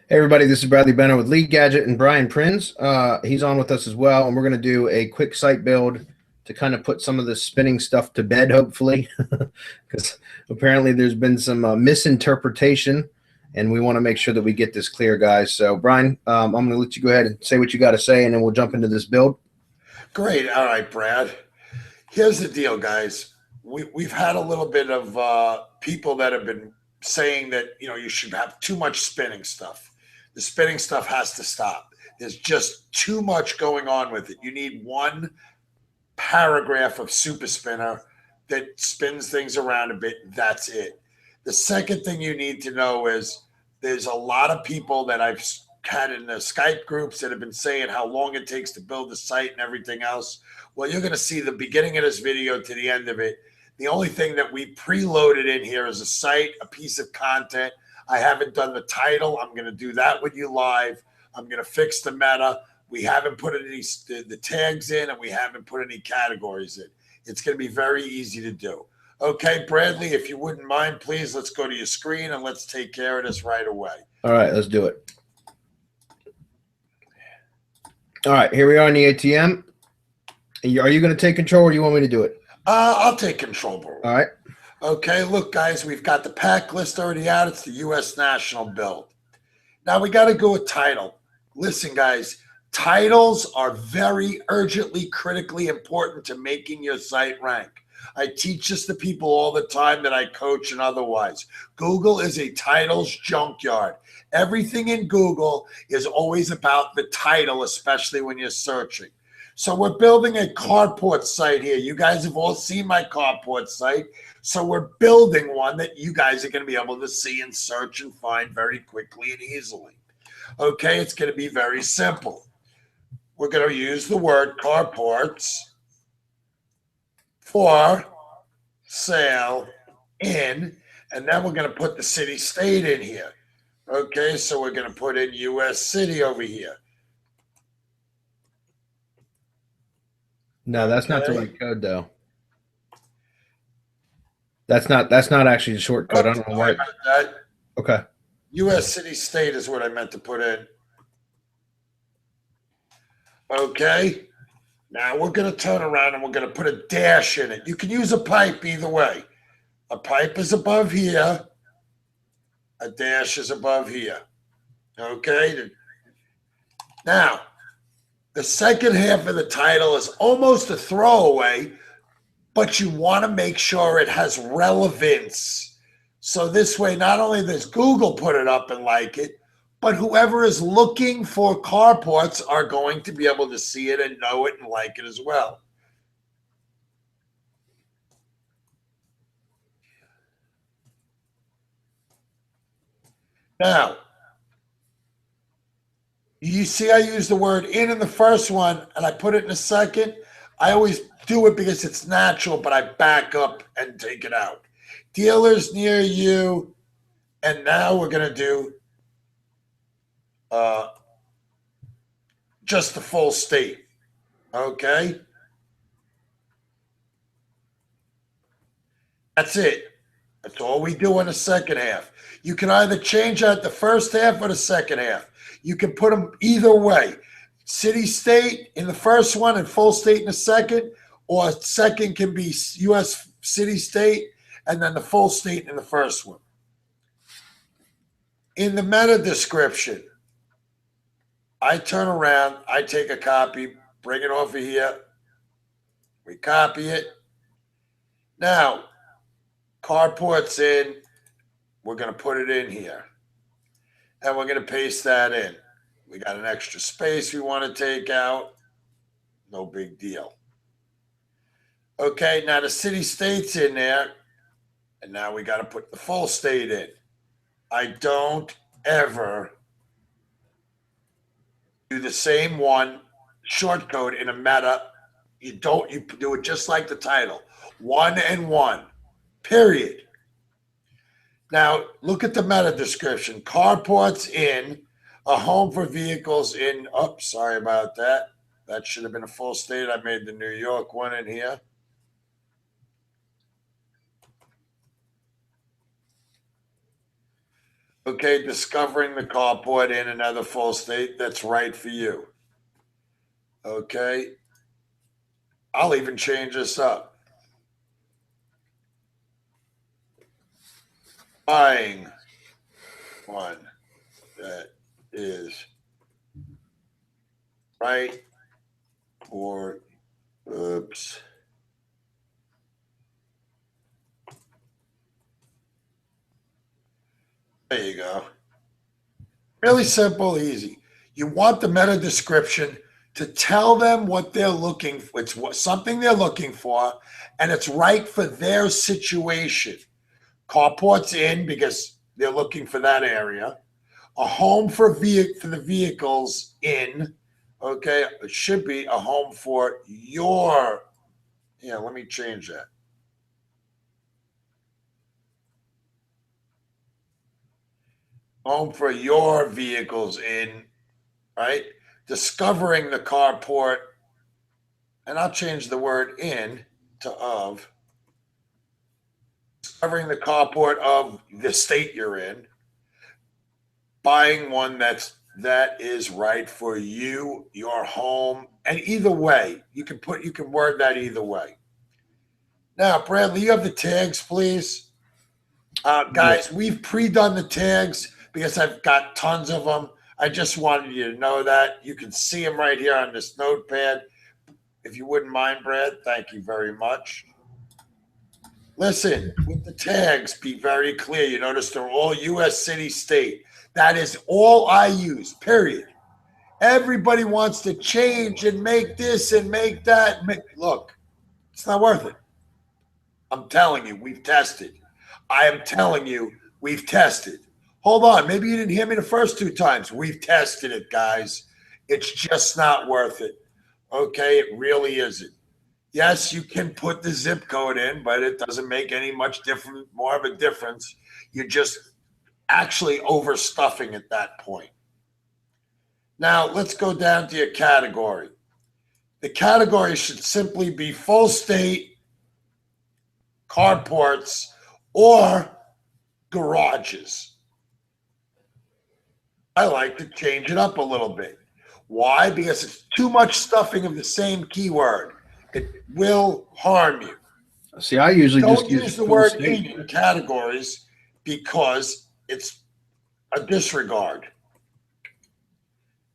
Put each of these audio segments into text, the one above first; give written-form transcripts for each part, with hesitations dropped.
Hey everybody, this is Bradley Benner with Lead Gadget and Brian Prins. He's on with us as well, and we're going to do a quick site build to kind of put some of the spinning stuff to bed, hopefully, because apparently there's been some misinterpretation, and we want to make sure that we get this clear, guys. So, Brian, I'm going to let you go ahead and say what you got to say, and then we'll jump into this build. Great. All right, Brad. Here's the deal, guys. We've had a little bit of people that have been saying that you should have too much spinning stuff. The spinning stuff has to stop. There's just too much going on with it. You need one paragraph of super spinner that spins things around a bit. That's it. The second thing you need to know is there's a lot of people that I've had in the Skype groups that have been saying how long it takes to build the site and everything else. Well, you're going to see the beginning of this video to the end of it. The only thing that we preloaded in here is a site, a piece of content. I haven't done the title. I'm going to do that with you live. I'm going to fix the meta. We haven't put any the tags in, and we haven't put any categories in. It's going to be very easy to do. Okay, Bradley, if you wouldn't mind, please, let's go to your screen and let's take care of this right away. All right, let's do it. All right, here we are in the ATM. Are you going to take control, or do you want me to do it? I'll take control, bro. All right. Okay, look, guys, we've got the pack list already out. It's the U.S. National build. Now we got to go with title. Listen, guys, titles are very urgently, critically important to making your site rank. I teach this to people all the time that I coach and otherwise. Google is a titles junkyard. Everything in Google is always about the title, especially when you're searching. So we're building a carport site here. You guys have all seen my carport site. So we're building one that you guys are going to be able to see and search and find very quickly and easily. Okay, it's going to be very simple. We're going to use the word carports for sale in, and then we're going to put the city state in here. Okay, so we're going to put in U.S. city over here. No, that's not the right code, though. That's not actually the short code. I don't know why. That. Okay. U.S. city state is what I meant to put in. Okay. Now we're going to turn around and we're going to put a dash in it. You can use a pipe either way. A pipe is above here. A dash is above here. Okay. Now, the second half of the title is almost a throwaway, but you want to make sure it has relevance. So this way, not only does Google put it up and like it, but whoever is looking for carports are going to be able to see it and know it and like it as well. Now, you see I use the word in the first one, and I put it in the second. I always do it because it's natural, but I back up and take it out. Dealers near you, and now we're going to do just the full state. Okay? That's it. That's all we do in the second half. You can either change out the first half or the second half. You can put them either way. City state in the first one and full state in the second, or second can be U.S. city state and then the full state in the first one. In the meta description, I turn around, I take a copy, bring it over here, we copy it. Now, carport's in, we're going to put it in here. And we're going to paste that in. We got an extra space we want to take out. No big deal. Okay, now the city state's in there. And now we got to put the full state in. I don't ever do the same one shortcode in a meta. You do it just like the title. 1 and 1. Period. Now, look at the meta description. Carports in, a home for vehicles in. Oh, sorry about that. That should have been a full state. I made the New York one in here. Okay, discovering the carport in another full state that's right for you. Okay, I'll even change this up. Buying one that is right for, oops. There you go. Really simple, easy. You want the meta description to tell them what they're looking for. It's something they're looking for, and it's right for their situation. Carports in because they're looking for that area. A home for the vehicles in. Okay, it should be a home for your. Yeah, let me change that. Home for your vehicles in, right? Discovering the carport, and I'll change the word in to of. Discovering the carport of the state you're in. Buying one that is right for you, your home, and either way, you can word that either way. Now, Bradley, you have the tags, please. Guys, we've pre-done the tags because I've got tons of them. I just wanted you to know that. You can see them right here on this notepad. If you wouldn't mind, Brad, thank you very much. Listen, with the tags, be very clear. You notice they're all U.S. city, state. That is all I use, period. Everybody wants to change and make this and make that. Look, it's not worth it. I'm telling you, we've tested. I am telling you, we've tested. Hold on. Maybe you didn't hear me the first two times. We've tested it, guys. It's just not worth it. Okay? It really isn't. Yes, you can put the zip code in, but it doesn't make any much different, more of a difference. You're just actually overstuffing at that point. Now, let's go down to your category. The category should simply be full state, carports, or garages. I like to change it up a little bit. Why? Because it's too much stuffing of the same keyword. It will harm you. See, I usually Don't just use the full word state. in categories because it's a disregard.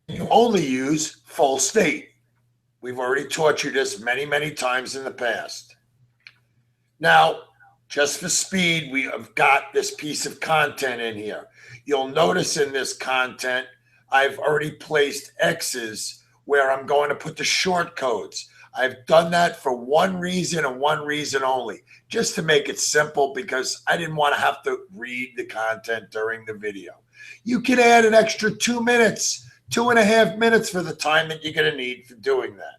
You only use full state. We've already taught you this many, many times in the past. Now, just for speed, we have got this piece of content in here. You'll notice in this content, I've already placed X's where I'm going to put the short codes. I've done that for one reason and one reason only, just to make it simple because I didn't want to have to read the content during the video. You can add an extra 2 minutes, 2.5 minutes for the time that you're going to need for doing that.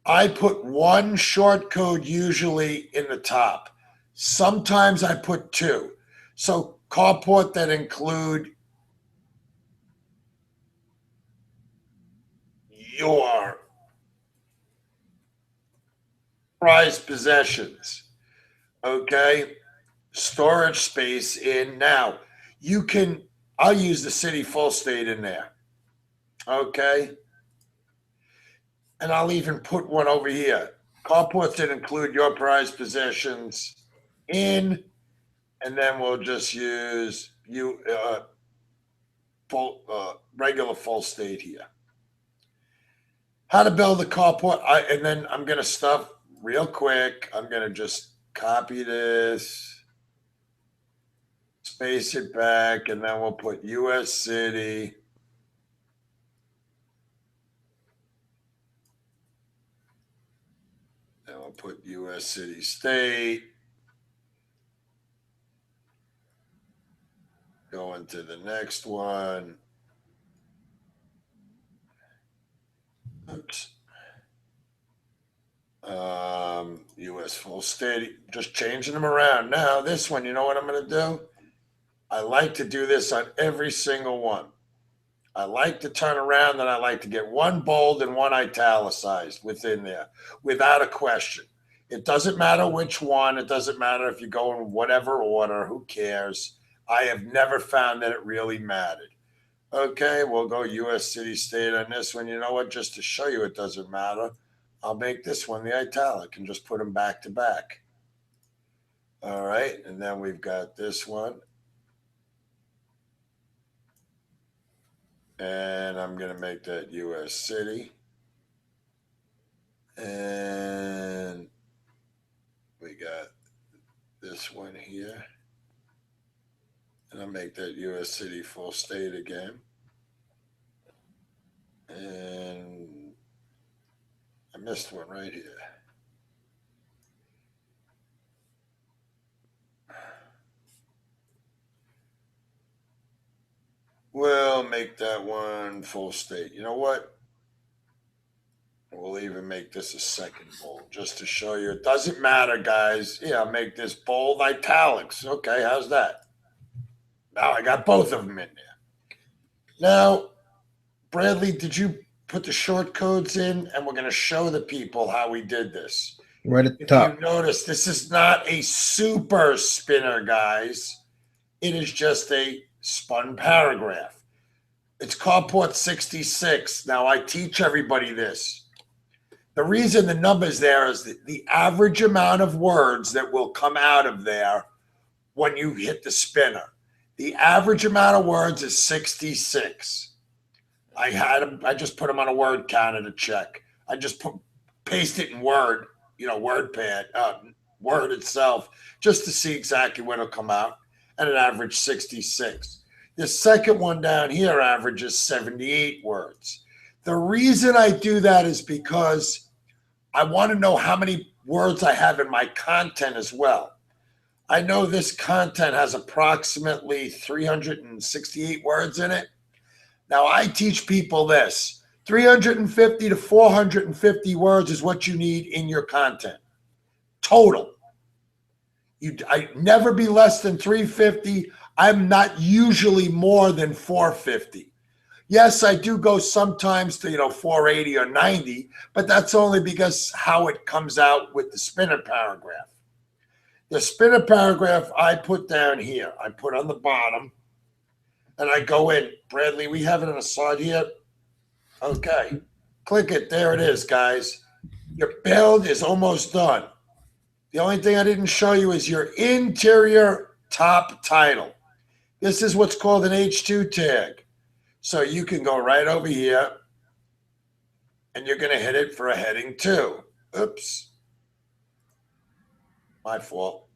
I put one short code usually in the top. Sometimes I put two. So carport that include your prized possessions. Okay. Storage space in. Now, I'll use the city full state in there. Okay. And I'll even put one over here. Carports that include your prized possessions in, and then we'll just use regular full state here. How to build a carport, and then I'm going to stuff real quick. I'm going to just copy this, space it back, and then we'll put U.S. city. Then we'll put U.S. city state. Go into the next one. Oops. U.S. full state. Just changing them around. Now, this one, you know what I'm going to do? I like to do this on every single one. I like to turn around and I like to get one bold and one italicized within there without a question. It doesn't matter which one. It doesn't matter if you go in whatever order. Who cares? I have never found that it really mattered. Okay, we'll go U.S. city state on this one. You know what? Just to show you it doesn't matter, I'll make this one the italic and just put them back to back. All right, and then we've got this one. And I'm going to make that U.S. city. And we got this one here. And I'll make that U.S. city full state again. And I missed one right here. We'll make that one full state. You know what? We'll even make this a second bold just to show you. It doesn't matter, guys. Yeah, I'll make this bold italics. Okay, how's that? Now I got both of them in there. Now, Bradley, did you put the short codes in? And we're going to show the people how we did this. Right at the top. You notice this is not a super spinner, guys. It is just a spun paragraph. It's carport 66. Now, I teach everybody this. The reason the number's there is the average amount of words that will come out of there when you hit the spinner. The average amount of words is 66. I just put them on a word counter to check. I just paste it in Word, WordPad, Word itself, just to see exactly when it'll come out, and it averaged 66. The second one down here averages 78 words. The reason I do that is because I want to know how many words I have in my content as well. I know this content has approximately 368 words in it. Now, I teach people this. 350 to 450 words is what you need in your content. Total. I never be less than 350. I'm not usually more than 450. Yes, I do go sometimes to 480 or 90, but that's only because how it comes out with the spinner paragraph. The spinner paragraph I put down here. I put on the bottom, and I go in. Bradley, we have it on the side here. Okay. Click it. There it is, guys. Your build is almost done. The only thing I didn't show you is your interior top title. This is what's called an H2 tag. So you can go right over here, and you're going to hit it for a heading 2. Oops. My fault.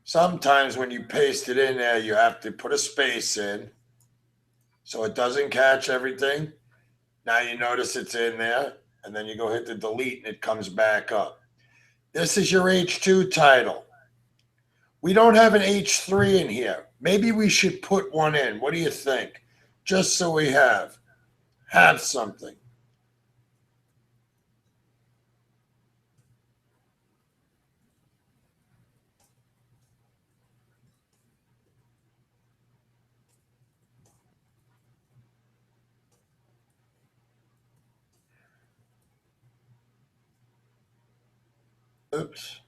Sometimes when you paste it in there, you have to put a space in so it doesn't catch everything. Now you notice it's in there, and then you go hit the delete, and it comes back up. This is your H2 title. We don't have an H3 in here. Maybe we should put one in. What do you think? Just so we have something. Oops.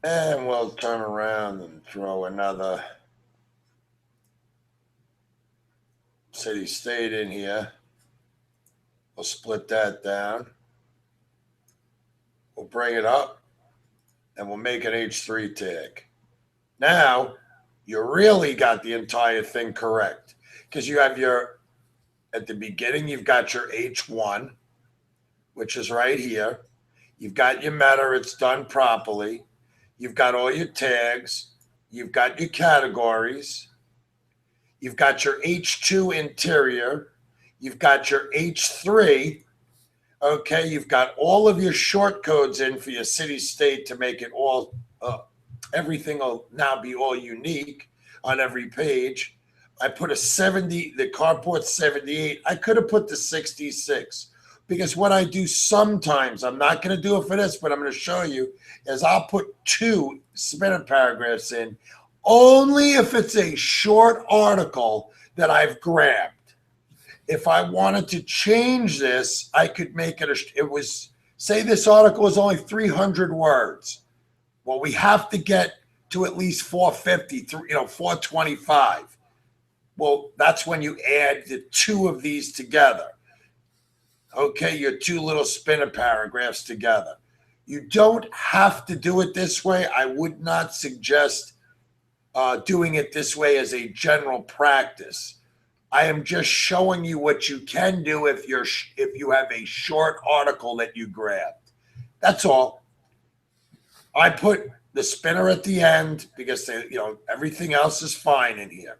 And we'll turn around and throw another city state in here. We'll split that down. We'll bring it up, and we'll make an H3 tag. Now, you really got the entire thing correct, because you have at the beginning, you've got your H1, which is right here. You've got your meta, it's done properly. You've got all your tags. You've got your categories. You've got your H2 interior. You've got your H3. Okay, you've got all of your short codes in for your city state to make it all, everything will now be all unique on every page. I put a 70, the carport 78. I could have put the 66. Because what I do sometimes, I'm not going to do it for this, but I'm going to show you, is I'll put 2 spinner paragraphs in only if it's a short article that I've grabbed. If I wanted to change this, I could make it, it was, say this article is only 300 words. Well, we have to get to at least 450, 425. Well, that's when you add the two of these together. Okay, your two little spinner paragraphs together. You don't have to do it this way. I would not suggest doing it this way as a general practice. I am just showing you what you can do if you have a short article that you grabbed. That's all. I put the spinner at the end because everything else is fine in here.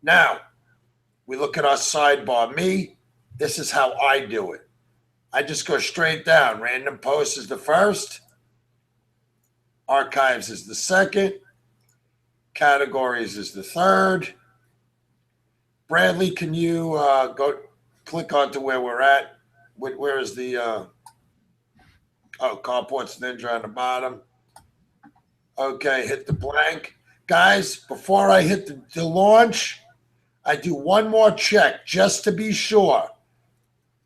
Now, we look at our sidebar. This is how I do it. I just go straight down. Random post is the first. Archives is the second. Categories is the third. Bradley, can you go click onto where we're at? Where is the Carports Ninja on the bottom? Okay, hit the blank. Guys, before I hit the launch, I do one more check just to be sure.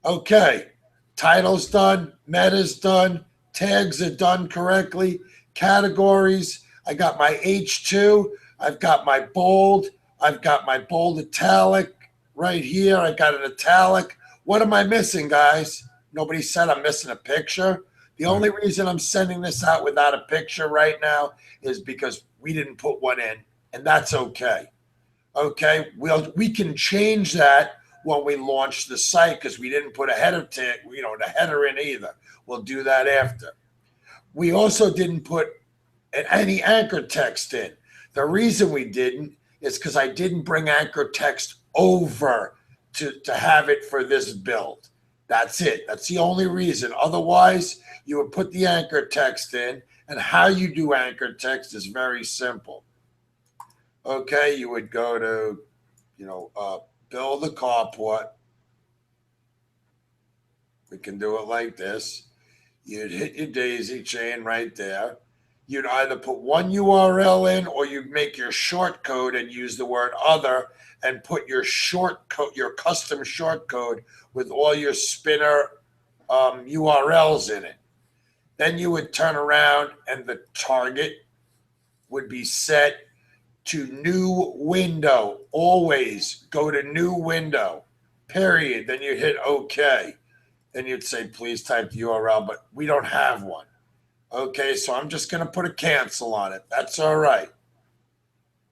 Okay, title's done, meta's done, tags are done correctly, categories, I got my H2, I've got my bold, I've got my bold italic right here, I got an italic. What am I missing, guys? Nobody said I'm missing a picture. The only reason I'm sending this out without a picture right now is because we didn't put one in, and that's okay. Okay, we can change that when we launch the site because we didn't put a header tag, the header in either. We'll do that after. We also didn't put any anchor text in. The reason we didn't is because I didn't bring anchor text over to have it for this build. That's it. That's the only reason. Otherwise, you would put the anchor text in, and how you do anchor text is very simple. Okay, you would go to, build a carport. We can do it like this. You'd hit your daisy chain right there. You'd either put one URL in or you'd make your short code and use the word other and put your short code, your custom short code with all your spinner URLs in it. Then you would turn around and the target would be set to new window. Always go to new window, period. Then you hit OK. Then you'd say, please type the URL, but we don't have one. Okay, so I'm just going to put a cancel on it. That's all right.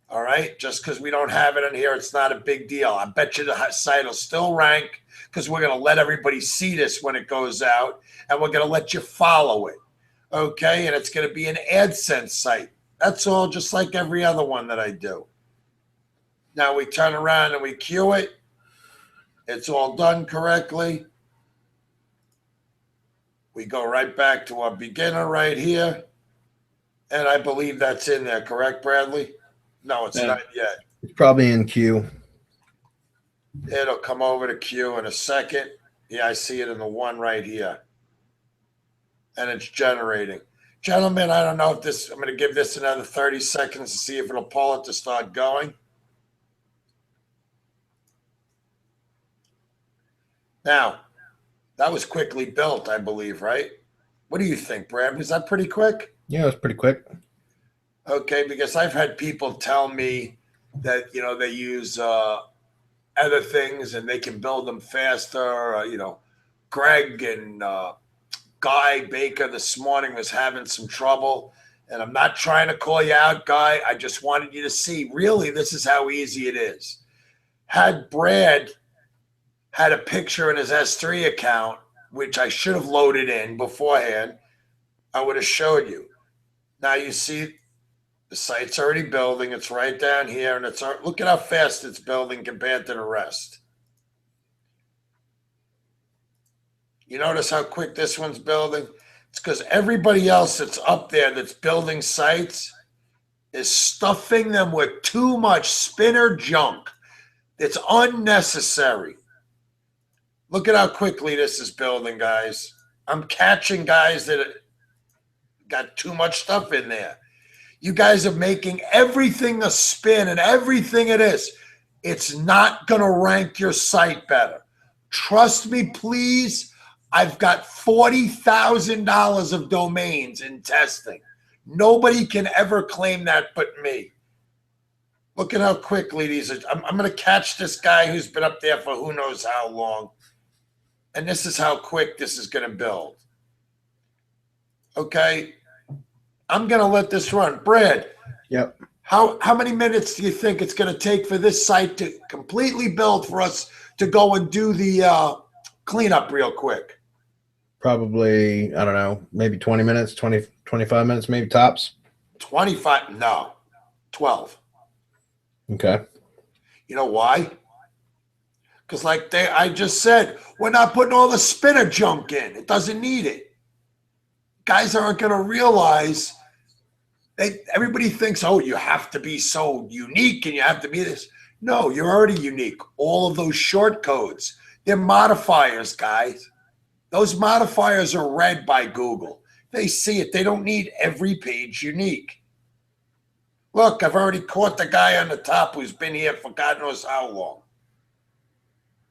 All right, just because we don't have it in here, it's not a big deal. I bet you the site will still rank because we're going to let everybody see this when it goes out, and we're going to let you follow it. Okay, and it's going to be an AdSense site. That's all, just like every other one that I do. Now we turn around and we queue it. It's all done correctly. We go right back to our beginner right here. And I believe that's in there, correct, Bradley? No, it's not yet. It's probably in queue. It'll come over to queue in a second. Yeah, I see it in the one right here. And it's generating. Gentlemen, I don't know if this, I'm going to give this another 30 seconds to see if it'll pull it to start going. Now, that was quickly built, I believe, right? What do you think, Brad? Was that pretty quick? Yeah, it was pretty quick. Okay, because I've had people tell me that, they use other things and they can build them faster. Greg and Guy Baker this morning was having some trouble. And I'm not trying to call you out, Guy. I just wanted you to see, really, this is how easy it is. Had Brad had a picture in his S3 account, which I should have loaded in beforehand, I would have showed you. Now you see the site's already building. It's right down here, and look at how fast it's building compared to the rest. You notice how quick this one's building? It's because everybody else that's up there that's building sites is stuffing them with too much spinner junk. It's unnecessary. Look at how quickly this is building, guys. I'm catching guys that got too much stuff in there. You guys are making everything a spin and everything it is. It's not going to rank your site better. Trust me, please. I've got $40,000 of domains in testing. Nobody can ever claim that but me. Look at how quickly these are. I'm going to catch this guy who's been up there for who knows how long. And this is how quick this is going to build. Okay. I'm going to let this run. Brad. Yep. How many minutes do you think it's going to take for this site to completely build for us to go and do the cleanup real quick? Probably, I don't know, maybe 20 minutes, 25 minutes, maybe tops. 25? No, 12. Okay. You know why? Because I just said, we're not putting all the spinner junk in. It doesn't need it. Guys aren't going to realize. Everybody thinks, oh, you have to be so unique and you have to be this. No, you're already unique. All of those short codes, they're modifiers, guys. Those modifiers are read by Google. They see it. They don't need every page unique. Look, I've already caught the guy on the top who's been here for God knows how long.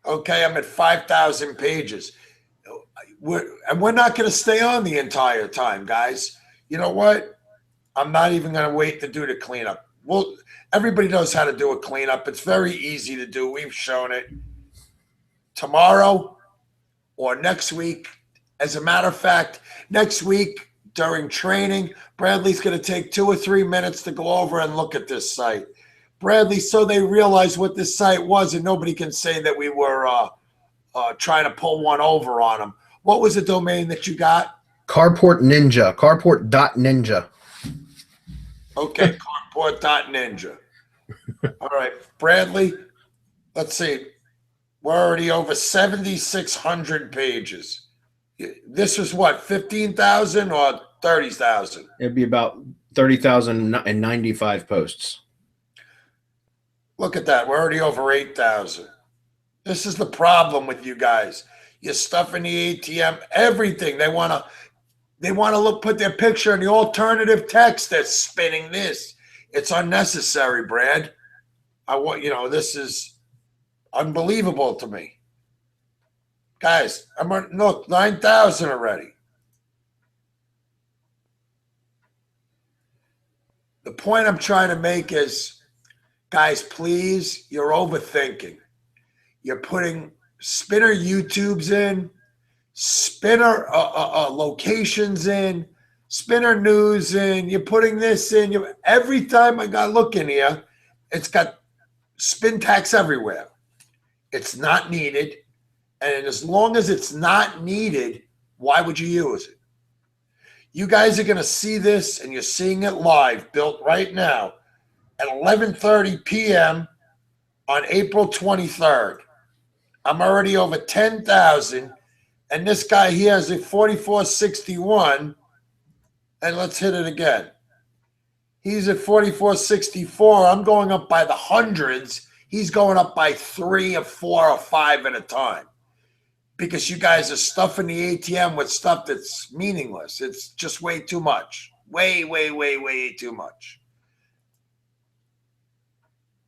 Okay, I'm at 5,000 pages. We're not going to stay on the entire time, guys. You know what? I'm not even going to wait to do the cleanup. Well, everybody knows how to do a cleanup. It's very easy to do. We've shown it. Tomorrow or next week. As a matter of fact, next week during training, Bradley's going to take 2 or 3 minutes to go over and look at this site. Bradley, so they realize what this site was and nobody can say that we were trying to pull one over on them. What was the domain that you got? Carport Ninja, carport.ninja. Okay, carport.ninja. All right, Bradley, let's see. We're already over 7,600 pages. This was what, 15,000 or 30,000? It'd be about 30,095 posts. Look at that. We're already over 8,000. This is the problem with you guys. You're stuffing the ATM, everything. They want to put their picture in the alternative text that's spinning this. It's unnecessary, Brad. This is unbelievable to me. Guys, look, 9,000 already. The point I'm trying to make is, guys, please, you're overthinking. You're putting spinner YouTubes in, spinner locations in, spinner news in. You're putting this in. Every time I got look in here, it's got spin tax everywhere. It's not needed. And as long as it's not needed, why would you use it? You guys are going to see this, and you're seeing it live, built right now at 11:30 p.m. on April 23rd. I'm already over 10,000, and this guy here is at 4461, and let's hit it again. He's at 4464. I'm going up by the hundreds. He's going up by 3 or 4 or 5 at a time because you guys are stuffing the ATM with stuff that's meaningless. It's just way too much. Way, way, way, way too much.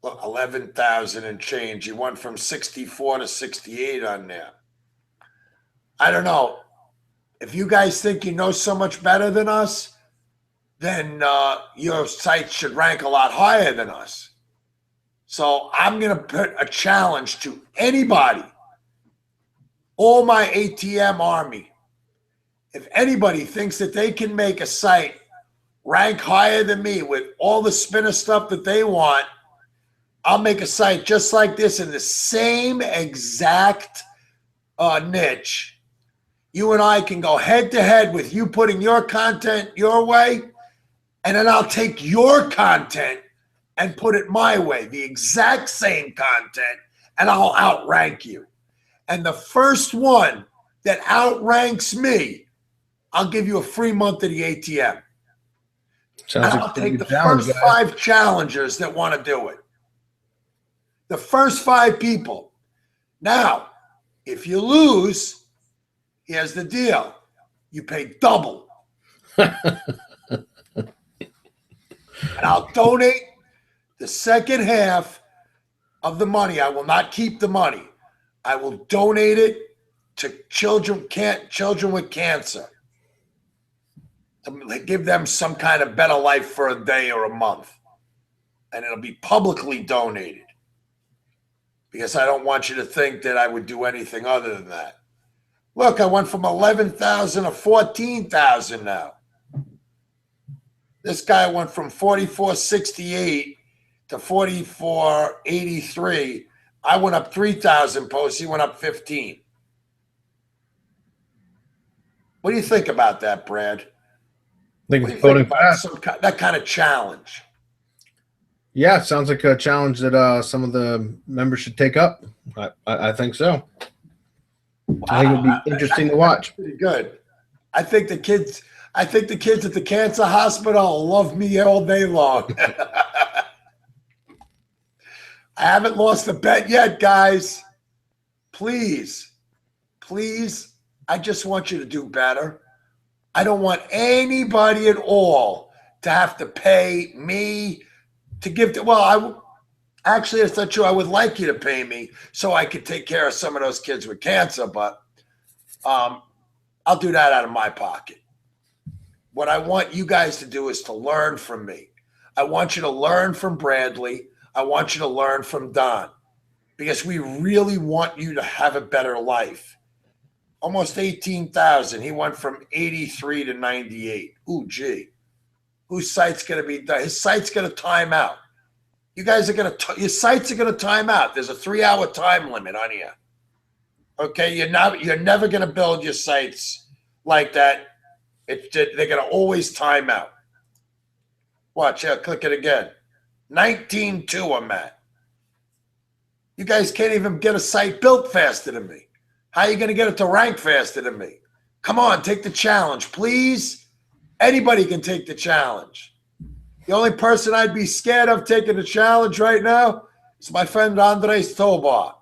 Look, 11,000 and change. You went from 64 to 68 on there. I don't know. If you guys think you know so much better than us, then your site should rank a lot higher than us. So I'm going to put a challenge to anybody, all my ATM army. If anybody thinks that they can make a site rank higher than me with all the spinner stuff that they want, I'll make a site just like this in the same exact niche. You and I can go head to head with you putting your content your way, and then I'll take your content and put it my way, the exact same content, and I'll outrank you. And the first one that outranks me, I'll give you a free month of the ATM. And I'll take the first 5 challengers that want to do it. The first 5 people. Now, if you lose, here's the deal. You pay double. And I'll donate the second half of the money, I will not keep the money. I will donate it to children with cancer to give them some kind of better life for a day or a month. And it'll be publicly donated because I don't want you to think that I would do anything other than that. Look, I went from 11,000 to 14,000 now. This guy went from 4468 to 4483. I went up 3,000 posts. He went up 15. What do you think about that, Brad? I think it's building fast. That kind of challenge. Yeah, it sounds like a challenge that some of the members should take up. I think so. Wow. I think it'll be interesting to watch. Pretty good. I think the kids at the cancer hospital love me all day long. I haven't lost a bet yet, guys. Please, I just want you to do better. I don't want anybody at all to have to pay me to give to, actually, it's not true. I would like you to pay me so I could take care of some of those kids with cancer, but I'll do that out of my pocket. What I want you guys to do is to learn from me. I want you to learn from Bradley. I want you to learn from Don because we really want you to have a better life. Almost 18,000. He went from 83 to 98. Ooh, gee. Whose site's going to be done? His site's going to time out. You guys are going to, your sites are going to time out. There's a 3-hour time limit on here. Okay, you're never going to build your sites like that. They're going to always time out. Watch, yeah, click it again. 19.2 I'm at. You guys can't even get a site built faster than me. How are you going to get it to rank faster than me? Come on, take the challenge, please. Anybody can take the challenge. The only person I'd be scared of taking the challenge right now is my friend Andres Tobar.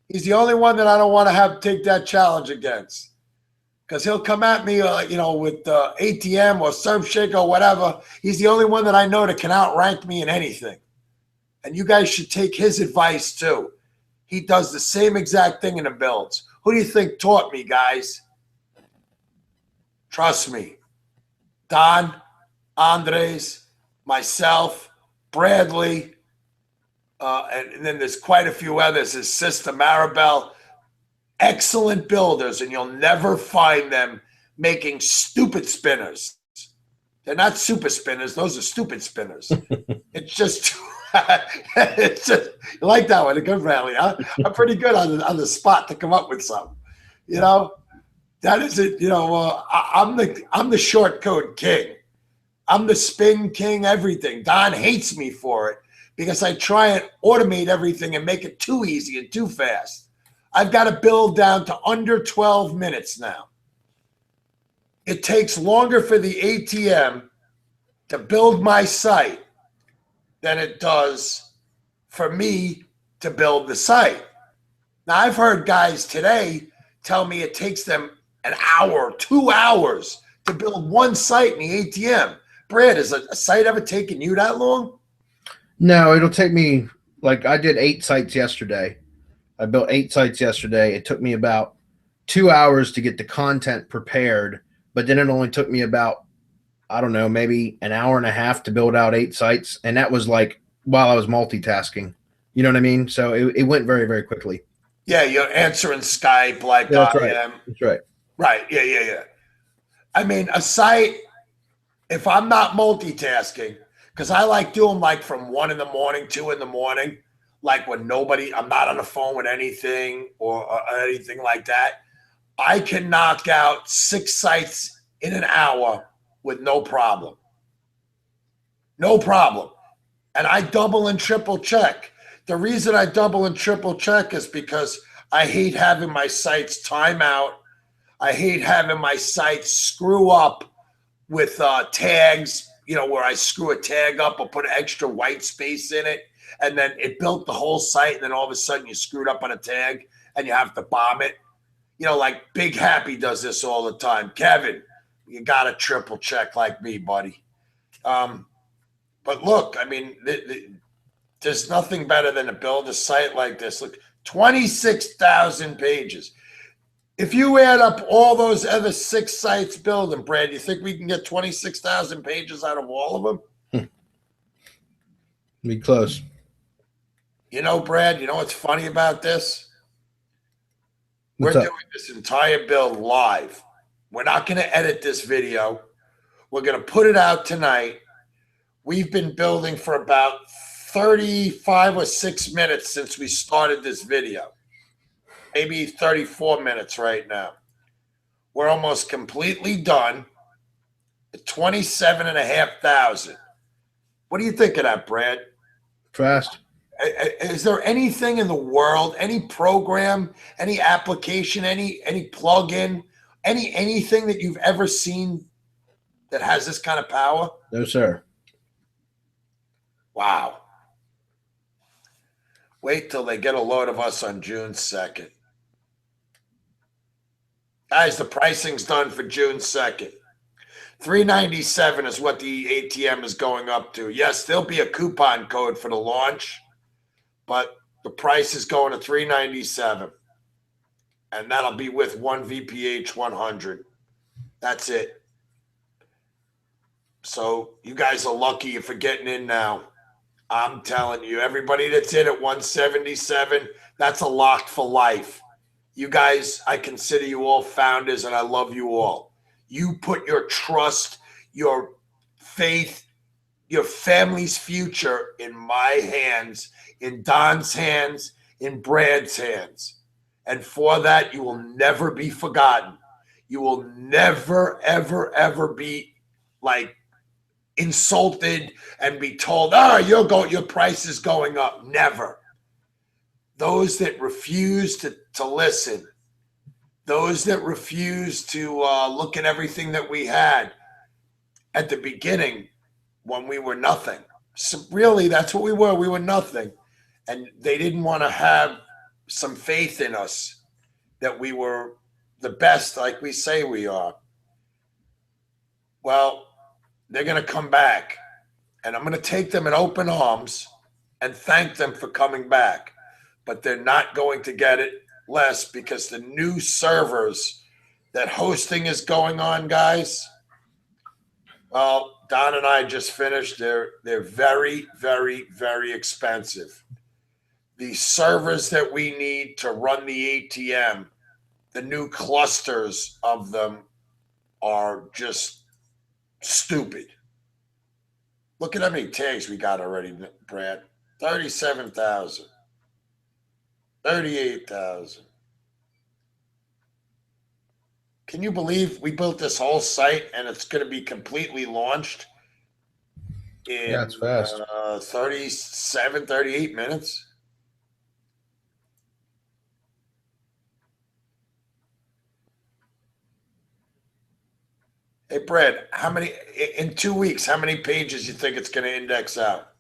He's the only one that I don't want to have take that challenge against. Because he'll come at me, with ATM or Surfshake or whatever. He's the only one that I know that can outrank me in anything. And you guys should take his advice too. He does the same exact thing in the builds. Who do you think taught me, guys? Trust me. Don, Andres, myself, Bradley, and then there's quite a few others. His sister Maribel. Excellent builders, and you'll never find them making stupid spinners. They're not super spinners. Those are stupid spinners. It's just you like that one, a good rally. Huh? I'm pretty good on the spot to come up with something. That is it. I'm the short code king. I'm the spin king. Everything. Don hates me for it because I try and automate everything and make it too easy and too fast. I've got to build down to under 12 minutes now. It takes longer for the ATM to build my site than it does for me to build the site. Now, I've heard guys today tell me it takes them an hour, 2 hours to build one site in the ATM. Brad, has a site ever taken you that long? No, it'll take me, I did 8 sites yesterday. I built 8 sites yesterday. It took me about 2 hours to get the content prepared, but then it only took me about, I don't know, maybe an hour and a half to build out 8 sites. And that was while I was multitasking. You know what I mean? So it went very, very quickly. Yeah, you're answering Skype like that's I right. am. That's right. Right, yeah. I mean, a site, if I'm not multitasking, because I like doing from 1 in the morning, 2 in the morning, when I'm not on the phone with anything or anything like that, I can knock out 6 sites in an hour with no problem. No problem. And I double and triple check. The reason I double and triple check is because I hate having my sites time out. I hate having my sites screw up with tags, where I screw a tag up or put an extra white space in it. And then it built the whole site, and then all of a sudden you screwed up on a tag and you have to bomb it. Big Happy does this all the time. Kevin, you got to triple check like me, buddy. But look, I mean, There's nothing better than to build a site like this. Look, 26,000 pages. If you add up all those other 6 sites building, Brad, you think we can get 26,000 pages out of all of them? Be close. You know, Brad, you know what's funny about this? What's We're up? doing this entire build live. We're not going to edit this video. We're going to put it out tonight. We've been building for about 35 or 6 minutes since we started this video. Maybe 34 minutes right now. We're almost completely done at 27,500. What do you think of that, Brad? Fast. Is there anything in the world, any program, any application, any plugin, anything that you've ever seen that has this kind of power? No, sir. Wow. Wait till they get a load of us on June 2nd. Guys, the pricing's done for June 2nd. $397 is what the ATM is going up to. Yes, there'll be a coupon code for the launch, but the price is going to $397. And that'll be with one VPH 100. That's it. So you guys are lucky if you're getting in now. I'm telling you, everybody that's in at 177, that's a lock for life. You guys, I consider you all founders, and I love you all. You put your trust, your faith, your family's future in my hands, in Don's hands, in Brad's hands. And for that, you will never be forgotten. You will never, ever, ever be like insulted and be told, your price is going up. Never. Those that refuse to listen, those that refuse to look at everything that we had at the beginning when we were nothing. So really, that's what we were. We were nothing. And they didn't want to have some faith in us that we were the best like we say we are. Well, they're going to come back. And I'm going to take them in open arms and thank them for coming back. But they're not going to get it less because the new servers that hosting is going on, guys. Well, Don and I just finished. They're very, very, very expensive. The servers that we need to run the ATM, the new clusters of them are just stupid. Look at how many tags we got already, Brad. 37,000. 38,000. Can you believe we built this whole site and it's going to be completely launched in Yeah, it's fast. 37, 38 minutes? Hey, Brad, in 2 weeks, how many pages you think it's going to index out?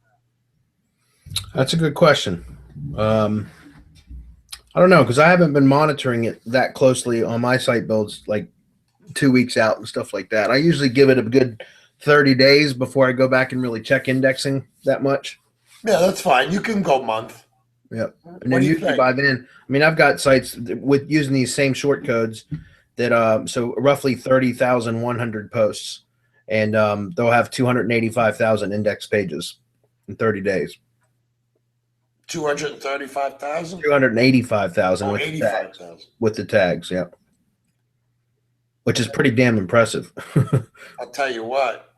That's a good question. I don't know, because I haven't been monitoring it that closely on my site builds, like 2 weeks out and stuff like that. I usually give it a good 30 days before I go back and really check indexing that much. Yeah, that's fine. You can go month. Yep. And then usually by then, I mean, I've got sites with using these same shortcodes that, so roughly 30,100 posts, and they'll have 285,000 index pages in 30 days. 235,000? 285,000 with 85,000. With the tags, yeah. Which is pretty damn impressive. I'll tell you what,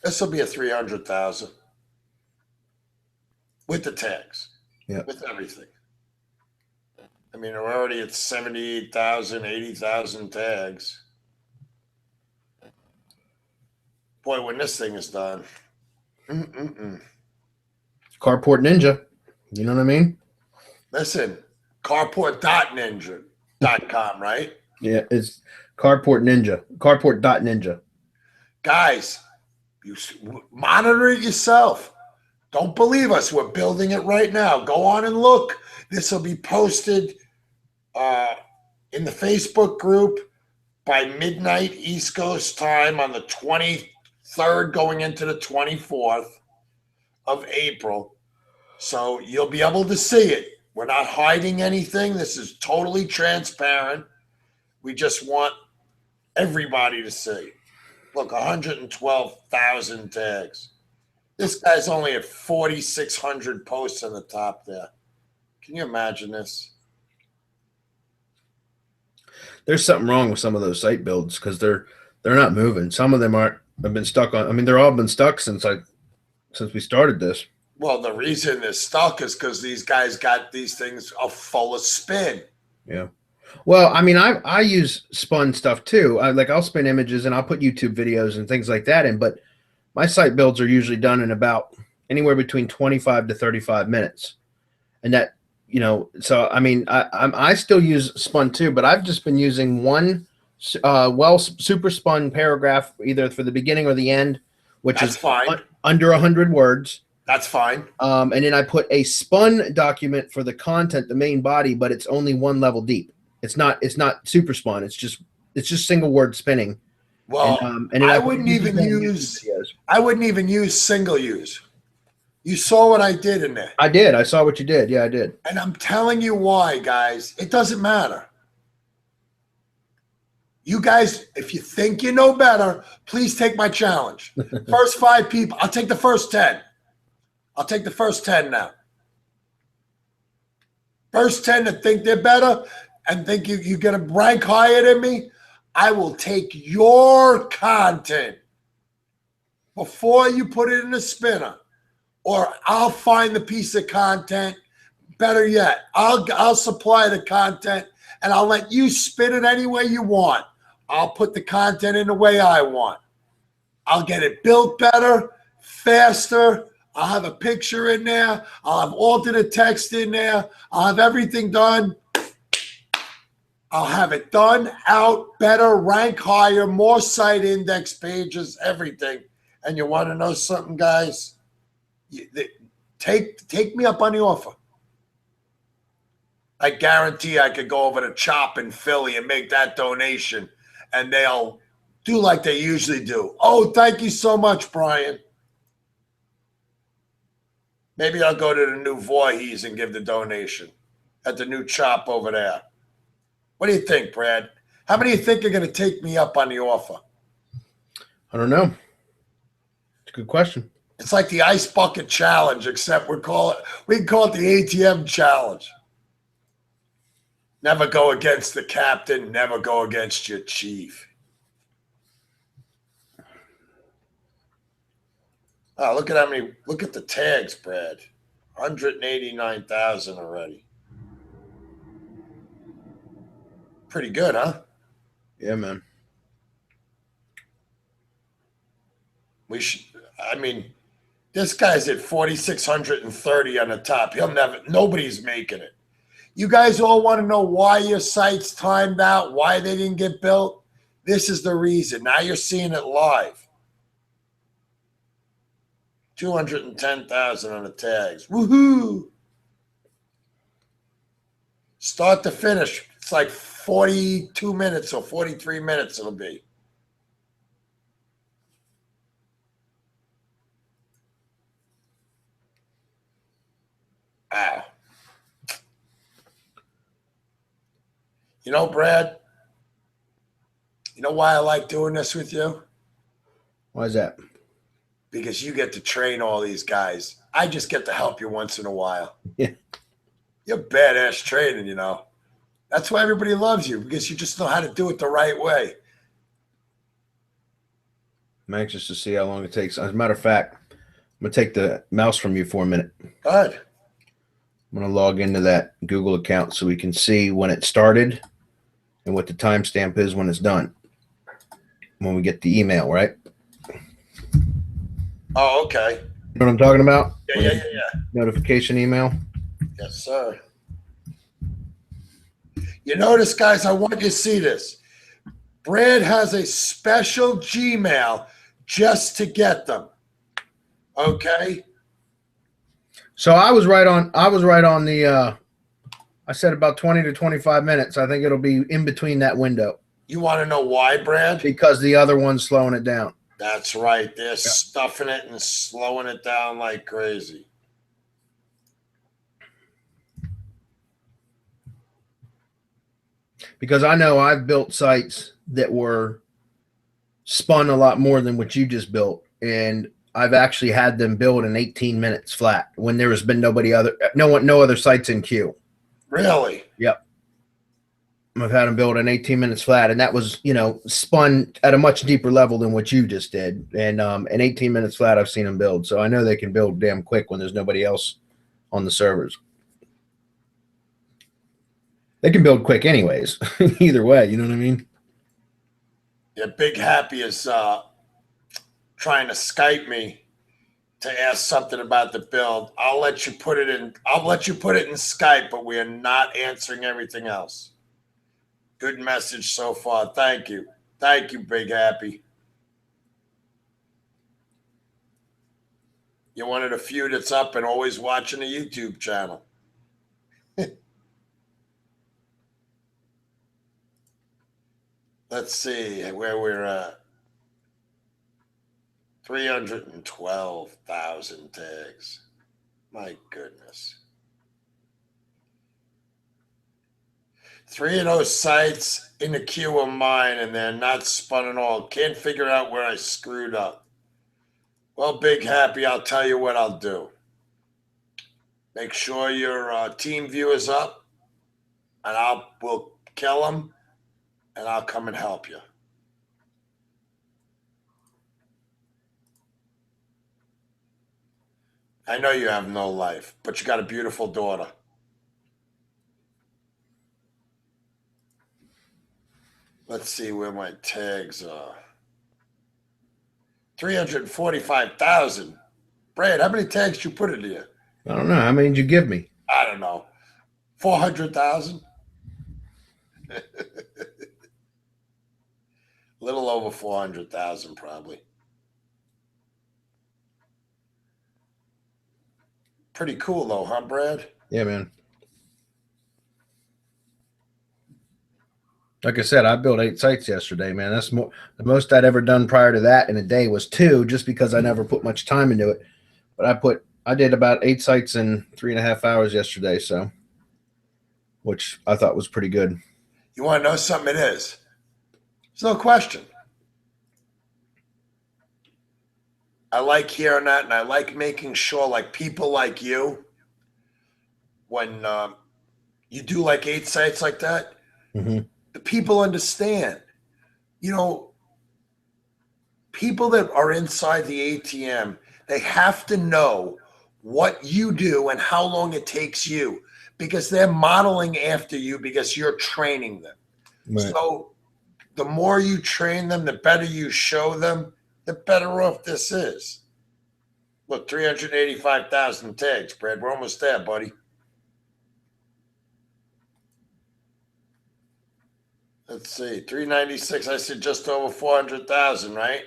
this will be a 300,000 with the tags, with everything. I mean, we're already at 78,000, 80,000 tags. Boy, when this thing is done. Carport Ninja. You know what I mean? Listen, carport.ninja.com, right? Yeah, it's Carport Ninja. Carport.ninja. Guys, you monitor it yourself. Don't believe us. We're building it right now. Go on and look. This will be posted in the Facebook group by midnight East Coast time on the 23rd going into the 24th of April. So you'll be able to see it. We're not hiding anything. This is totally transparent. We just want everybody to see. Look, 112,000 tags. This guy's only at 4,600 posts on the top there. Can you imagine this? There's something wrong with some of those site builds because they're not moving. Some of them have been stuck on. I mean, they're all been stuck since we started this. Well, the reason they're stuck is because these guys got these things are full of spin. Yeah. Well, I mean, I use spun stuff too. I'll spin images and I'll put YouTube videos and things like that in, but my site builds are usually done in about anywhere between 25 to 35 minutes. And that, so I mean, I still use spun too, but I've just been using one super spun paragraph either for the beginning or the end, which That's is fine. Under 100 words. That's fine. And then I put a spun document for the content, the main body, but it's only one level deep. It's not super spun. It's just single word spinning. Well, and I wouldn't even use single use. You saw what I did in there. I did. I saw what you did. Yeah, I did. And I'm telling you why, guys. It doesn't matter. You guys, if you think you know better, please take my challenge. First 5 people. I'll take the first 10. I'll take the first 10 now. First 10 that think they're better and think you're going to rank higher than me, I will take your content before you put it in a spinner. Or I'll find the piece of content. Better yet, I'll supply the content and I'll let you spin it any way you want. I'll put the content in the way I want. I'll get it built better, faster. I'll have a picture in there. I'll have alternate text in there. I'll have everything done. I'll have it done, out, better, rank higher, more site index pages, everything. And you want to know something, guys? Take me up on the offer. I guarantee I could go over to Chop in Philly and make that donation, and they'll do like they usually do. Oh, thank you so much, Brian. Maybe I'll go to the new Voorhees and give the donation at the new Chop over there. What do you think, Brad? How many do you think are going to take me up on the offer? I don't know. It's a good question. It's like the ice bucket challenge, except we can call it the ATM challenge. Never go against the captain. Never go against your chief. Oh, look at the tags, Brad. 189,000 already. Pretty good, huh? Yeah, man. This guy's at 4,630 on the top. Nobody's making it. You guys all want to know why your site's timed out, why they didn't get built? This is the reason. Now you're seeing it live. 210,000 on the tags. Woohoo! Start to finish. It's like 42 minutes or 43 minutes it'll be. Wow. You know, Brad, you know why I like doing this with you? Why is that? Because you get to train all these guys. I just get to help you once in a while. Yeah. You're badass training, you know. That's why everybody loves you, because you just know how to do it the right way. I'm anxious to see how long it takes. As a matter of fact, I'm going to take the mouse from you for a minute. Go ahead. I'm going to log into that Google account so we can see when it started and what the timestamp is when it's done. When we get the email, right? Oh, okay. You know what I'm talking about? Yeah. Notification email. Yes, sir. You notice, guys, I want you to see this. Brad has a special Gmail just to get them. Okay? So I was right on the I said about 20 to 25 minutes. I think it'll be in between that window. You want to know why, Brad? Because the other one's slowing it down. That's right. They're stuffing it and slowing it down like crazy. because I know I've built sites that were spun a lot more than what you just built, and I've actually had them build in 18 minutes flat when there has been no other sites in queue. Really? Yep. I've had them build in 18 minutes flat, and that was, spun at a much deeper level than what you just did. And in 18 minutes flat, I've seen them build. So I know they can build damn quick when there's nobody else on the servers. They can build quick anyways. Either way, you know what I mean? Yeah, Big Happy is trying to Skype me to ask something about the build. I'll let you put it in Skype, but we are not answering everything else. Good message so far. Thank you. Thank you, Big Happy. You're one of the few that's up and always watching the YouTube channel. Let's see where we're at. 312,000 tags. My goodness. 3 of those sites in the queue are mine, and they're not spun at all. Can't figure out where I screwed up. Well, Big Happy, I'll tell you what I'll do. Make sure your team view is up, and we'll kill them, and I'll come and help you. I know you have no life, but you got a beautiful daughter. Let's see where my tags are. 345,000. Brad, how many tags did you put into you? I don't know. How many did you give me? I don't know. 400,000? A little over 400,000 probably. Pretty cool though, huh, Brad? Yeah, man. Like I said, I built 8 sites yesterday, man. That's the most I'd ever done prior to that in a day was 2, just because I never put much time into it. But I did about 8 sites in 3.5 hours yesterday, so which I thought was pretty good. You want to know something? It is. There's no question. I like hearing that, and I like making sure, like people like you, when you do like 8 sites like that, Mm-hmm. the people understand. You know, people that are inside the ATM, they have to know what you do and how long it takes you, because they're modeling after you because you're training them. Right. So the more you train them, the better you show them, the better off this is. Look, 385,000 tags, Brad. We're almost there, buddy. Let's see, 396. I said just over 400,000, right?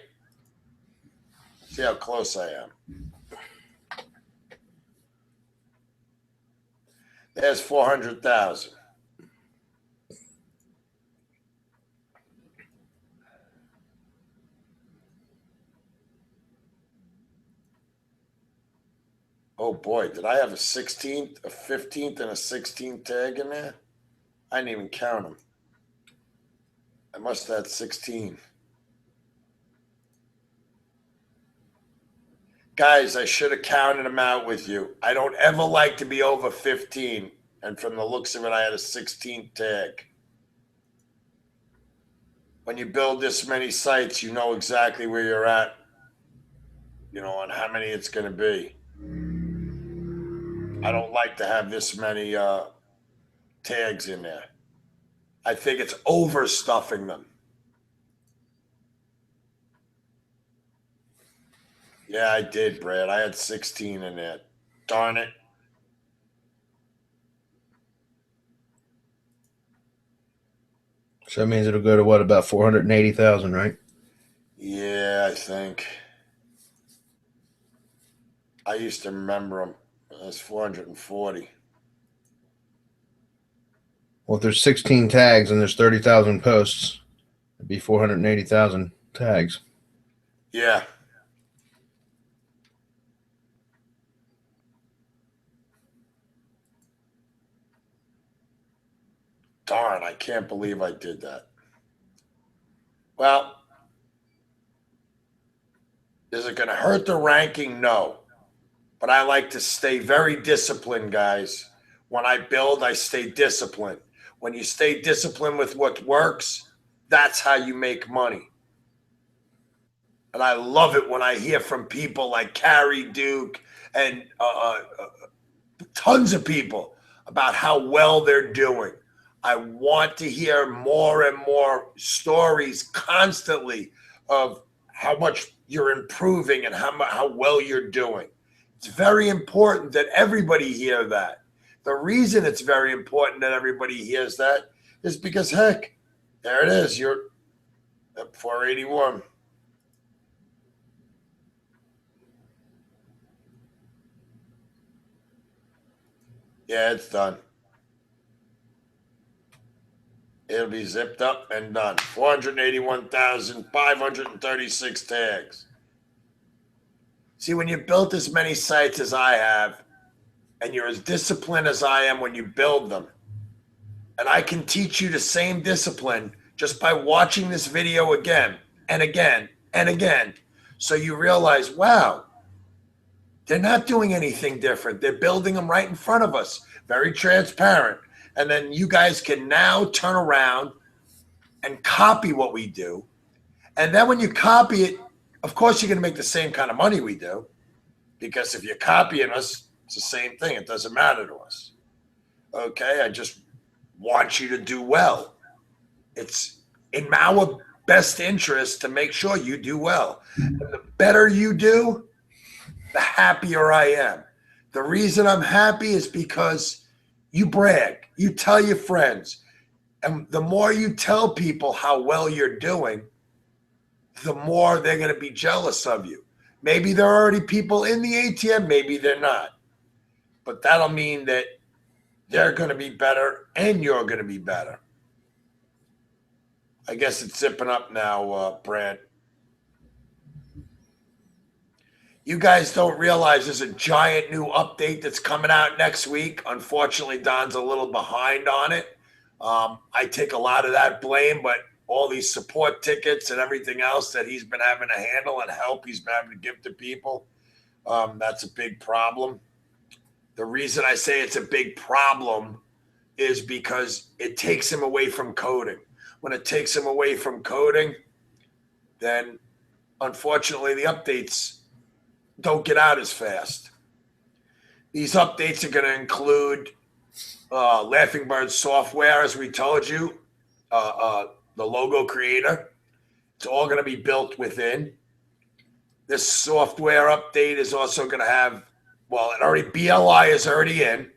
See how close I am. There's 400,000. Oh boy, did I have a 16th, a 15th, and a 16th tag in there? I didn't even count them. I must have had 16. Guys, I should have counted them out with you. I don't ever like to be over 15. And from the looks of it, I had a 16th tag. When you build this many sites, you know exactly where you're at, on how many it's going to be. I don't like to have this many tags in there. I think it's overstuffing them. Yeah, I did, Brad. I had 16 in there. Darn it. So that means it'll go to what, about 480,000, right? Yeah, I think. I used to remember them. That's 440. Well, if there's 16 tags and there's 30,000 posts, it'd be 480,000 tags. Yeah. Darn, I can't believe I did that. Well, is it going to hurt the ranking? No. But I like to stay very disciplined, guys. When I build, I stay disciplined. When you stay disciplined with what works, that's how you make money. And I love it when I hear from people like Carrie Duke and tons of people about how well they're doing. I want to hear more and more stories constantly of how much you're improving and how well you're doing. It's very important that everybody hear that. The reason it's very important that everybody hears that is because, heck, there it is. You're at 481. Yeah, it's done. It'll be zipped up and done. 481,536 tags. See, when you built as many sites as I have, and you're as disciplined as I am when you build them, and I can teach you the same discipline just by watching this video again and again and again, so you realize, wow, they're not doing anything different. They're building them right in front of us, very transparent. And then you guys can now turn around and copy what we do. And then when you copy it, of course, you're going to make the same kind of money we do, because if you're copying us, it's the same thing. It doesn't matter to us. Okay, I just want you to do well. It's in our best interest to make sure you do well. And the better you do, the happier I am. The reason I'm happy is because you brag, you tell your friends. And the more you tell people how well you're doing, the more they're going to be jealous of you. Maybe there are already people in the ATM, maybe they're not. But that'll mean that they're going to be better and you're going to be better. I guess it's zipping up now, Brad. You guys don't realize there's a giant new update that's coming out next week. Unfortunately, Don's a little behind on it. I take a lot of that blame, but all these support tickets and everything else that he's been having to handle and help he's been having to give to people, that's a big problem. The reason I say it's a big problem is because it takes him away from coding. When it takes him away from coding, then unfortunately the updates don't get out as fast. These updates are going to include Laughing Bird software, as we told you, the logo creator. It's all going to be built within. This software update is also going to have, well, it already, BLI is already in,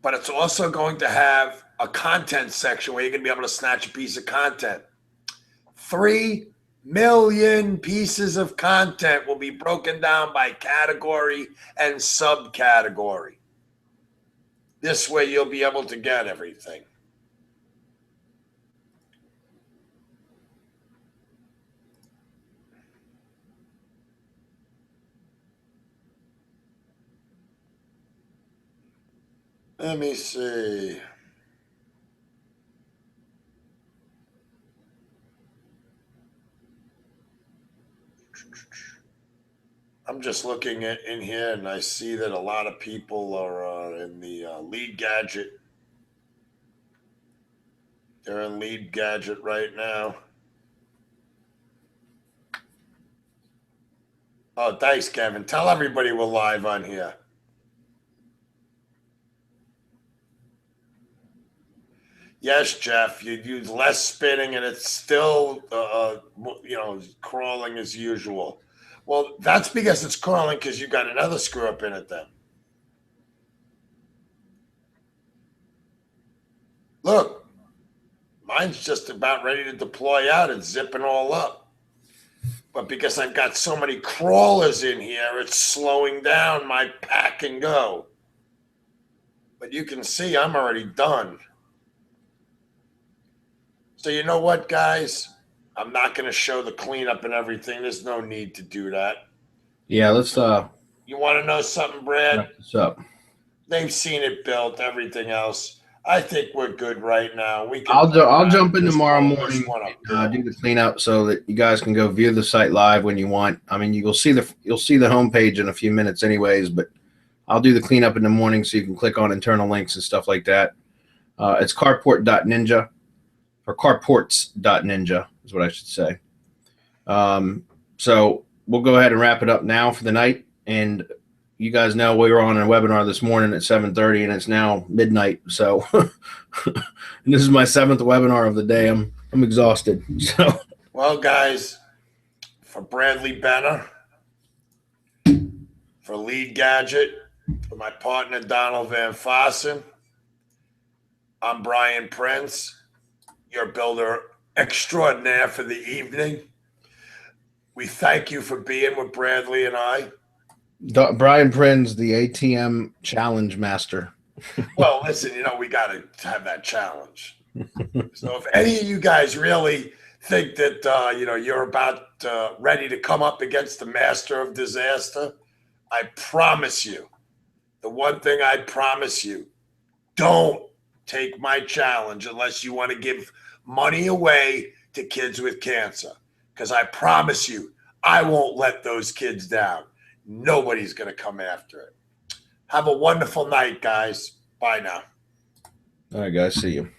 but it's also going to have a content section where you're going to be able to snatch a piece of content. 3 million pieces of content will be broken down by category and subcategory. This way you'll be able to get everything. Let me see. I'm just looking in here, and I see that a lot of people are in the lead gadget. They're in lead gadget right now. Oh, thanks, Kevin. Tell everybody we're live on here. Yes, Jeff, you use less spinning, and it's still, crawling as usual. Well, that's because it's crawling because you got another screw up in it then. Look, mine's just about ready to deploy out. It's zipping all up. But because I've got so many crawlers in here, it's slowing down my pack and go. But you can see I'm already done. So you know what, guys? I'm not going to show the cleanup and everything. There's no need to do that. Yeah, let's You want to know something, Brad? wrap this up. They've seen it built, everything else. I think we're good right now. We can. I'll jump in just tomorrow roll this morning one up and there. do the cleanup so that you guys can go view the site live when you want. I mean, you'll see the homepage in a few minutes, anyways. But I'll do the cleanup in the morning so you can click on internal links and stuff like that. It's carport.ninja or carports.ninja is what I should say. So we'll go ahead and wrap it up now for the night. And you guys know we were on a webinar this morning at 7:30 and it's now midnight. So and this is my 7th webinar of the day. I'm exhausted. So Well, guys, for Bradley Benner, for Lead Gadget, for my partner Donald Van Fossen, I'm Brian Prince, your builder extraordinaire for the evening. We thank you for being with Bradley and I. Brian Prins, the ATM challenge master. Well, listen, we got to have that challenge. So if any of you guys really think that, you're about ready to come up against the master of disaster, I promise you, the one thing I promise you, don't take my challenge unless you want to give money away to kids with cancer. Because I promise you, I won't let those kids down. Nobody's going to come after it. Have a wonderful night, guys. Bye now. All right, guys. See you.